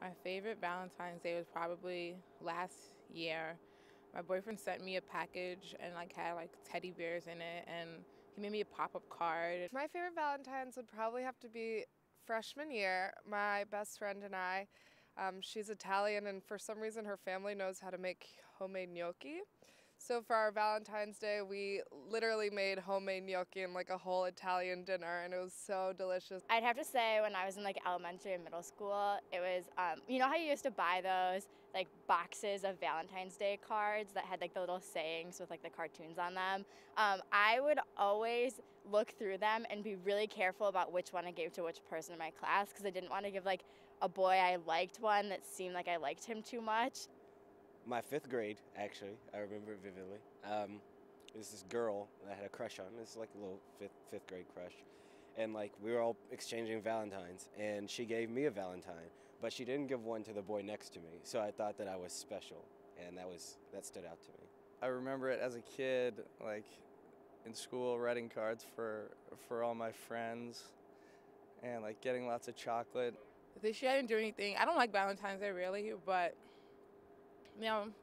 My favorite Valentine's Day was probably last year. My boyfriend sent me a package and like had like teddy bears in it, and he made me a pop-up card. My favorite Valentine's would probably have to be freshman year. My best friend and I, she's Italian, and for some reason her family knows how to make homemade gnocchi. So for our Valentine's Day, we literally made homemade gnocchi and like a whole Italian dinner, and it was so delicious. I'd have to say when I was in like elementary and middle school, it was, you know how you used to buy those like boxes of Valentine's Day cards that had like the little sayings with like the cartoons on them? I would always look through them and be really careful about which one I gave to which person in my class because I didn't want to give like a boy I liked one that seemed like I liked him too much. My fifth grade, actually, I remember it vividly. There's this girl that I had a crush on. It's like a little fifth grade crush, and like we were all exchanging Valentines, and she gave me a Valentine, but she didn't give one to the boy next to me. So I thought that I was special, and that stood out to me. I remember it as a kid, like in school, writing cards for all my friends, and like getting lots of chocolate. This year I didn't do anything. I don't like Valentine's Day really, but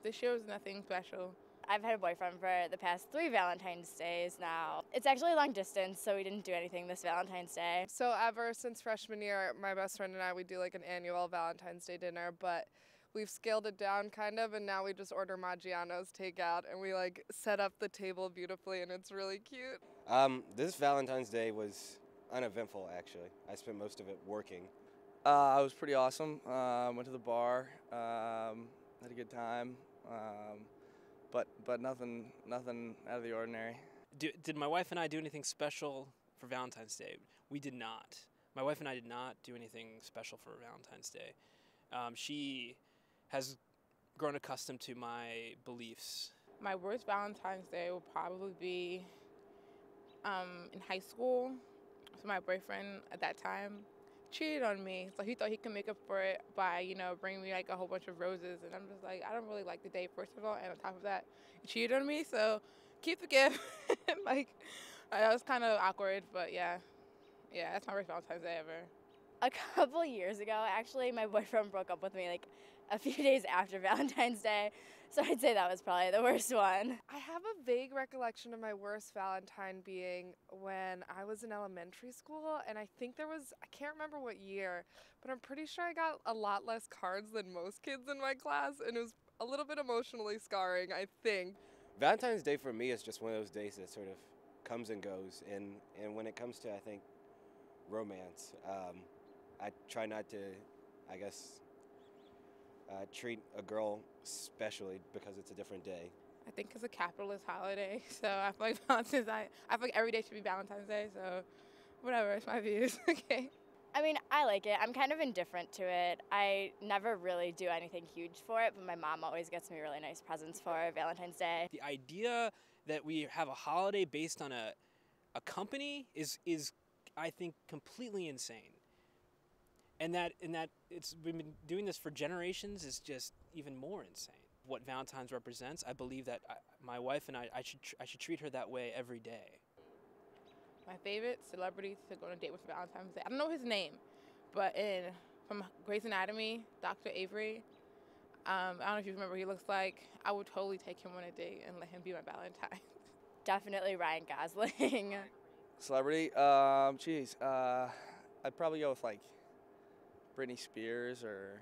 this year was nothing special. I've had a boyfriend for the past 3 Valentine's Days now. It's actually long distance, so we didn't do anything this Valentine's Day. So ever since freshman year, my best friend and I, we do like an annual Valentine's Day dinner, but we've scaled it down kind of, and now we just order Maggiano's takeout, and we like set up the table beautifully, and it's really cute. This Valentine's Day was uneventful, actually. I spent most of it working. It was pretty awesome. Went to the bar, had a good time, but nothing out of the ordinary. Did my wife and I do anything special for Valentine's Day? We did not. My wife and I did not do anything special for Valentine's Day. She has grown accustomed to my beliefs. My worst Valentine's Day will probably be in high school. So my boyfriend at that time cheated on me, so he thought he could make up for it by, bringing me like a whole bunch of roses, and I'm just like, I don't really like the day, first of all, and on top of that, he cheated on me, so keep the gift. Like, that was kind of awkward, but yeah, that's my worst Valentine's Day ever. A couple years ago, actually, my boyfriend broke up with me like a few days after Valentine's Day, so I'd say that was probably the worst one. I have a vague recollection of my worst Valentine being when I was in elementary school, and I think I can't remember what year, but I'm pretty sure I got a lot less cards than most kids in my class, and it was a little bit emotionally scarring, I think. Valentine's Day for me is just one of those days that sort of comes and goes, and when it comes to, I think, romance, I try not to, I guess, treat a girl specially because it's a different day. I think it's a capitalist holiday, so I feel like I feel like every day should be Valentine's Day, so whatever, it's my views. Okay. I mean, I like it. I'm kind of indifferent to it. I never really do anything huge for it, but my mom always gets me really nice presents for Valentine's Day. The idea that we have a holiday based on a company is I think completely insane. And that we've been doing this for generations is just even more insane. What Valentine's represents, I believe that my wife and I should treat her that way every day. My favorite celebrity to go on a date with for Valentine's Day, I don't know his name, but from Grey's Anatomy, Dr. Avery, I don't know if you remember what he looks like. I would totally take him on a date and let him be my Valentine. Definitely Ryan Gosling. Celebrity, I'd probably go with like Britney Spears or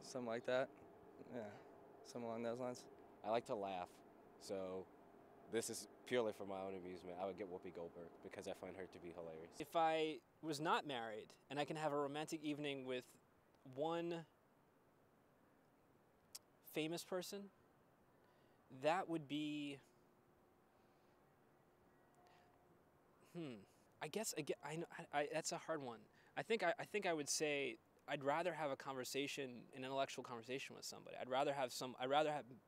something like that. Yeah, something along those lines. I like to laugh, so this is purely for my own amusement. I would get Whoopi Goldberg because I find her to be hilarious. If I was not married and I can have a romantic evening with one famous person, that would be, I guess that's a hard one. I think I would say I'd rather have a conversation, an intellectual conversation with somebody. I'd rather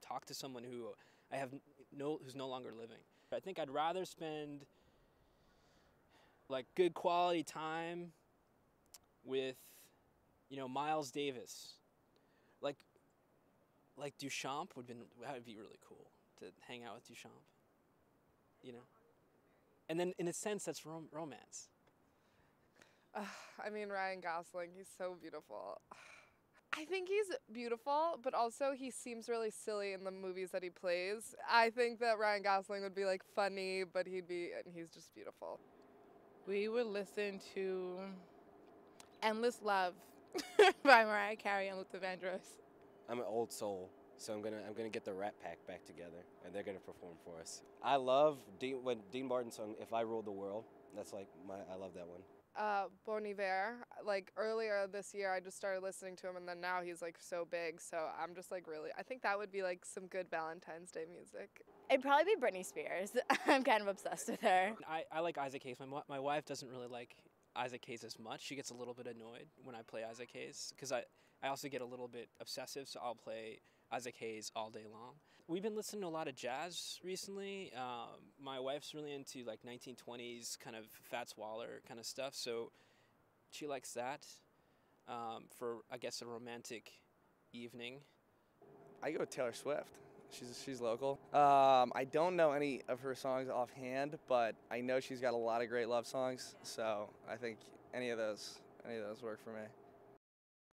talk to someone who's no longer living. I think I'd rather spend like good quality time with, Miles Davis. Like Duchamp would be really cool to hang out with Duchamp. And then in a sense that's romance. I mean, Ryan Gosling, he's so beautiful. I I think he's beautiful, but also he seems really silly in the movies that he plays. I think that Ryan Gosling would be like funny, but he's just beautiful. We would listen to Endless Love by Mariah Carey and Luther Vandross. I'm an old soul, so I'm gonna get the Rat Pack back together, and they're gonna perform for us. I love when Dean Martin sung "If I Ruled the World." That's like I love that one. Bon Iver, like earlier this year, I just started listening to him, and then now he's like so big. So I'm just like really, I think that would be like some good Valentine's Day music. It'd probably be Britney Spears. I'm kind of obsessed with her. I like Isaac Hayes. My wife doesn't really like Isaac Hayes as much. She gets a little bit annoyed when I play Isaac Hayes because I also get a little bit obsessive, so I'll play Isaac Hayes all day long. We've been listening to a lot of jazz recently. My wife's really into like 1920s kind of Fats Waller kind of stuff, so she likes that for, I guess, a romantic evening. I go with Taylor Swift. She's local. I don't know any of her songs offhand, but I know she's got a lot of great love songs, so I think any of those work for me.